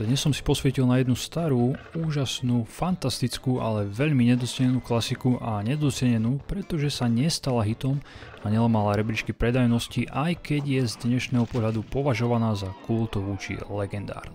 Dnes som si posvietil na jednu starú, úžasnú, fantastickú, ale veľmi nedocenenú klasiku a nedocenenú, pretože sa nestala hitom a nelamala rebríčky predajnosti, aj keď je z dnešného pohľadu považovaná za kultovú či legendárnu.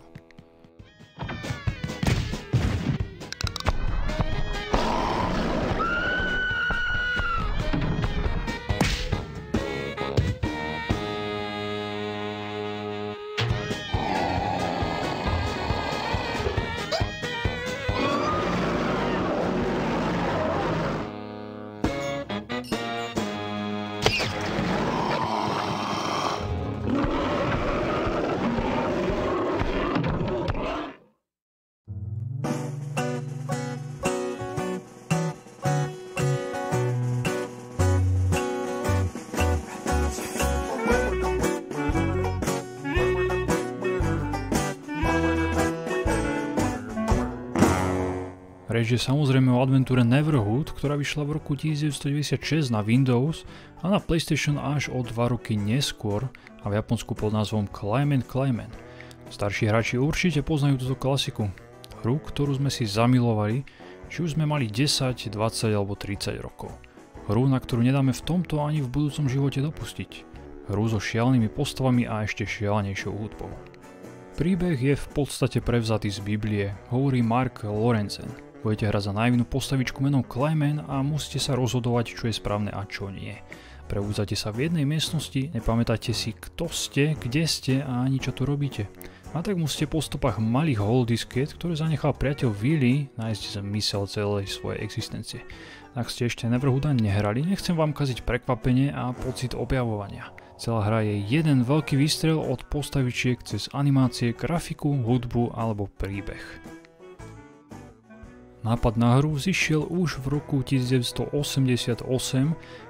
Reč je samozrejme o adventúre Neverhood, ktorá vyšla v roku 1996 na Windows a na PlayStation až o 2 roky neskôr a v Japonsku pod názvom Climb & Climb. Starší hráči určite poznajú túto klasiku. Hru, ktorú sme si zamilovali, či už sme mali 10, 20 alebo 30 rokov. Hru, na ktorú nedáme v tomto ani v budúcom živote dopustiť. Hru so šialenými postavami a ešte šialenejšou hudbou. Príbeh je v podstate prevzatý z Biblie, hovorí Mark Lorenzen. Budete hrať za najvinnú postavičku menom Clayman a musíte sa rozhodovať, čo je správne a čo nie. Prebúdzate sa v jednej miestnosti, nepamätáte si, kto ste, kde ste a ani čo tu robíte. A tak musíte po stopách malých holodiskiet, ktoré zanechal priateľ Willy, nájsť zmysel celej svojej existencie. Ak ste ešte Neverhooda nehrali, nechcem vám kaziť prekvapenie a pocit objavovania. Celá hra je jeden veľký výstrel od postavičiek cez animácie, grafiku, hudbu alebo príbeh. Nápad na hru zišiel už v roku 1988,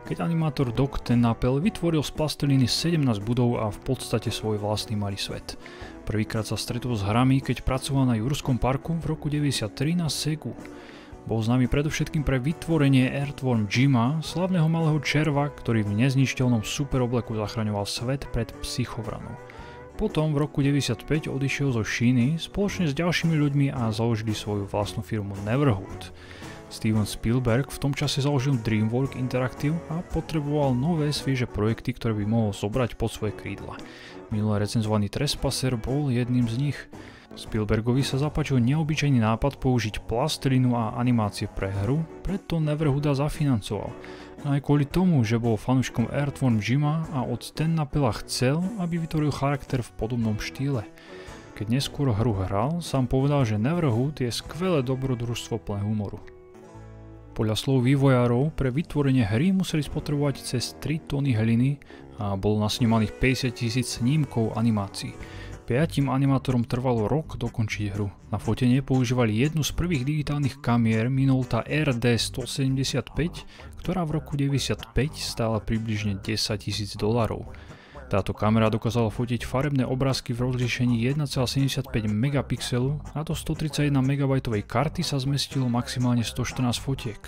keď animátor Doc TenNapel vytvoril z plasteliny 17 budov a v podstate svoj vlastný malý svet. Prvýkrát sa stretol s hrami, keď pracoval na Jurskom parku v roku 1993 na Segu. Bol známy predovšetkým pre vytvorenie Earthworm Jima, slavného malého červa, ktorý v nezničiteľnom superobleku zachraňoval svet pred psychovranou. Potom v roku 1995 odišiel zo Číny spoločne s ďalšími ľuďmi a založili svoju vlastnú firmu Neverhood. Steven Spielberg v tom čase založil DreamWorks Interactive a potreboval nové svieže projekty, ktoré by mohol zobrať pod svoje krídla. Minulé recenzovaný Trespasser bol jedným z nich. Spielbergovi sa zapáčil neobyčajný nápad použiť plastelinu a animácie pre hru, preto Neverhooda zafinancoval. Aj kvôli tomu, že bol fanúškom Earthworm Jima a od TenNapela chcel, aby vytvoril charakter v podobnom štýle. Keď neskôr hru hral, sám povedal, že Neverhood je skvelé dobrodružstvo plné humoru. Podľa slov vývojárov pre vytvorenie hry museli spotrebovať cez 3 tony hliny a bolo nasnímaných 50 000 snímkov animácií. 5 animátorom trvalo rok dokončiť hru. Na fotenie používali jednu z prvých digitálnych kamier Minolta RD175, ktorá v roku 1995 stála približne $10,000. Táto kamera dokázala fotiť farebné obrázky v rozlíšení 1,75 megapixelu a do 131 MB karty sa zmestilo maximálne 114 fotiek.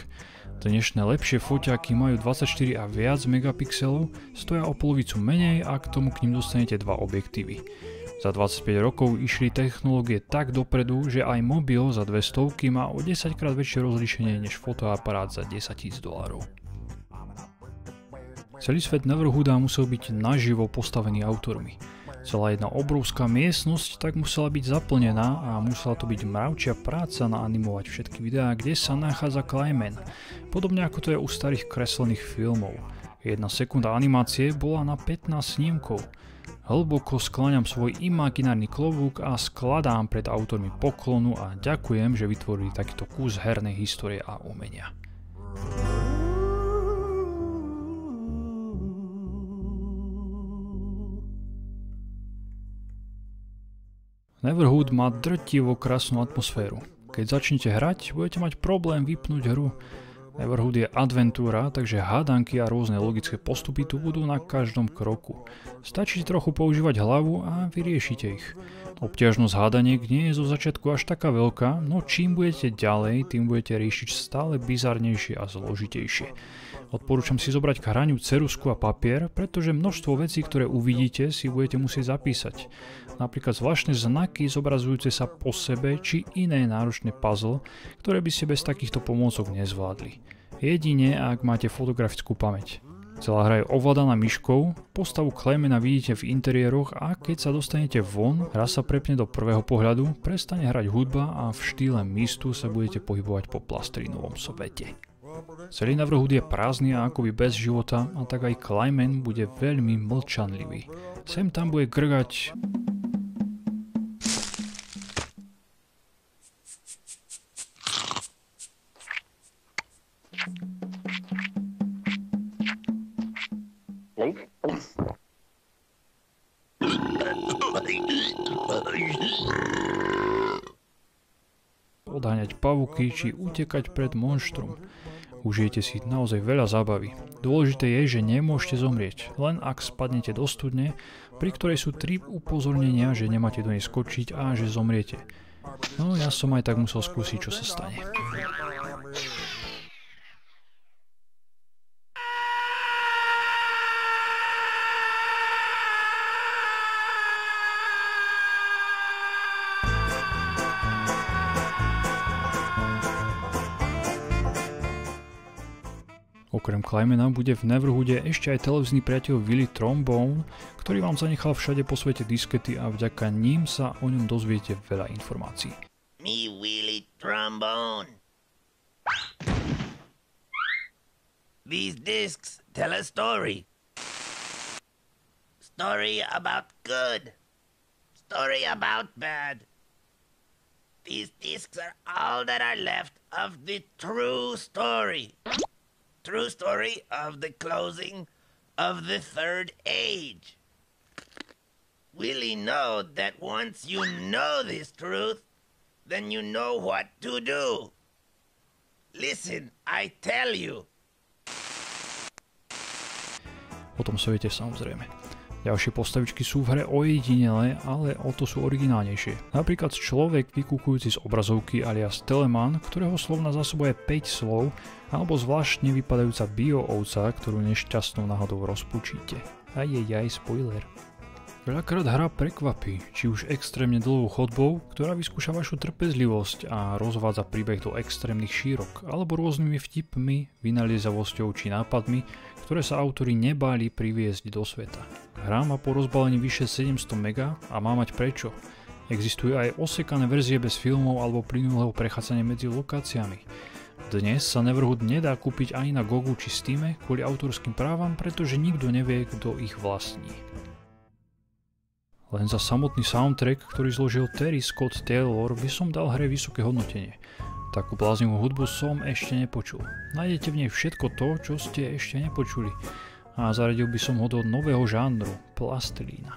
Dnešné lepšie foťáky majú 24 a viac megapixelov, stoja o polovicu menej a k tomu k nim dostanete 2 objektívy. Za 25 rokov išli technológie tak dopredu, že aj mobil za 200 má o 10 krát väčšie rozlíšenie než fotoaparát za $10,000. Celý svet Neverhooda musel byť naživo postavený autormi. Celá jedna obrovská miestnosť tak musela byť zaplnená a musela to byť mravčia práca naanimovať všetky videá, kde sa nachádza Clayman, podobne ako to je u starých kreslených filmov. 1 sekunda animácie bola na 15 snímkov. Hlboko skláňam svoj imaginárny klobúk a skladám pred autormi poklonu a ďakujem, že vytvorili takýto kus hernej histórie a umenia. Neverhood má drtivo krásnu atmosféru. Keď začnete hrať, budete mať problém vypnúť hru. Neverhood je adventúra, takže hádanky a rôzne logické postupy tu budú na každom kroku. Stačí trochu používať hlavu a vyriešite ich. Obťažnosť hádaniek nie je zo začiatku až taká veľká, no čím budete ďalej, tým budete riešiť stále bizarnejšie a zložitejšie. Odporúčam si zobrať k hraniu ceruzku a papier, pretože množstvo vecí, ktoré uvidíte, si budete musieť zapísať. Napríklad zvláštne znaky zobrazujúce sa po sebe, či iné náročné puzzle, ktoré by ste bez takýchto pomôcok nezvládli. Jedine, ak máte fotografickú pamäť. Celá hra je ovládaná myškou, postavu Claymana vidíte v interiéroch a keď sa dostanete von, hra sa prepne do prvého pohľadu, prestane hrať hudba a v štýle Mistu sa budete pohybovať po plastelínovom svete. Celý Neverhood je prázdny a akoby bez života a tak aj Clayman bude veľmi mlčanlivý. Sem tam bude grgať odháňať pavúky či utekať pred monštrom. Užijete si naozaj veľa zábavy. Dôležité je, že nemôžete zomrieť, len ak spadnete do studne, pri ktorej sú 3 upozornenia, že nemáte do nej skočiť a že zomriete. No ja som aj tak musel skúsiť, čo sa stane. Okrem Claymana bude v Neverhoode ešte aj televízny priateľ Willy Trombone, ktorý vám zanechal všade po svete diskety a vďaka ním sa o ňom dozviete veľa informácií. Me Willy Trombone. These discs tell a story. Story about good. Story about bad. These discs are all that are left of the true story. True story of the closing of the Third Age. Willie knowed that once you know this truth, then you know what to do. Listen, I tell you. O tom sa viete samozrejme. Ďalšie postavičky sú v hre ojedinelé, ale o to sú originálnejšie. Napríklad človek vykúkujúci z obrazovky alias Telemann, ktorého slovná zásoba je 5 slov, alebo zvláštne vypadajúca bio-ovca, ktorú nešťastnou náhodou rozpučíte. Ajajaj, spoiler. Veľakrát hra prekvapí, či už extrémne dlhou chodbou, ktorá vyskúša vašu trpezlivosť a rozvádza príbeh do extrémnych šírok, alebo rôznymi vtipmi, vynaliezavosťou či nápadmi, ktoré sa autori nebáli priviesť do sveta. Hra má po rozbalení vyše 700 MB a má mať prečo. Existujú aj osekané verzie bez filmov alebo plynulého prechádzania medzi lokáciami. Dnes sa Neverhood nedá kúpiť ani na Gogu či Steame kvôli autorským právam, pretože nikto nevie, kto ich vlastní. Len za samotný soundtrack, ktorý zložil Terry Scott Taylor, by som dal hre vysoké hodnotenie. Takú bláznivú hudbu som ešte nepočul. Nájdete v nej všetko to, čo ste ešte nepočuli. A zaradil by som ho do nového žánru, plastelína.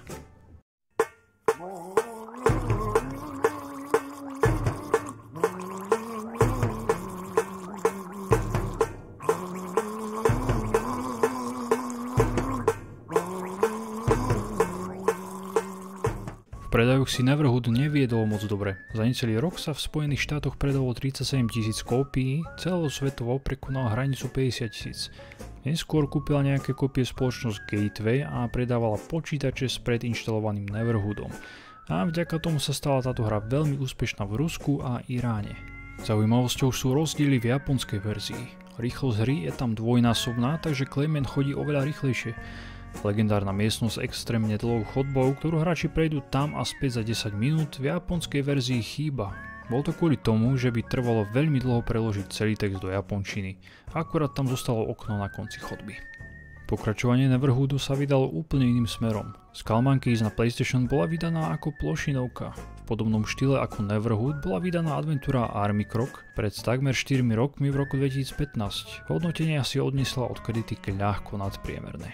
V predajoch si Neverhood neviedol moc dobre. Za necelý rok sa v Spojených štátoch predalo 37 000 kópií, celosvetovo prekonal hranicu 50 000. Neskôr kúpila nejaké kópie spoločnosť Gateway a predávala počítače s predinštalovaným Neverhoodom. A vďaka tomu sa stala táto hra veľmi úspešná v Rusku a Iráne. Zaujímavosťou sú rozdiely v japonskej verzii. Rýchlosť hry je tam dvojnásobná, takže Clayman chodí oveľa rýchlejšie. Legendárna miestnosť s extrémne dlhou chodbou, ktorú hráči prejdú tam a späť za 10 minút, v japonskej verzii chýba. Bol to kvôli tomu, že by trvalo veľmi dlho preložiť celý text do japončiny. Akurát tam zostalo okno na konci chodby. Pokračovanie Neverhoodu sa vydalo úplne iným smerom. Skull Monkeys na PlayStation bola vydaná ako plošinovka. V podobnom štýle ako Neverhood bola vydaná adventúra Army Croc pred takmer 4 rokmi v roku 2015. Hodnotenia si odniesla od kritiky ľahko nadpriemerné.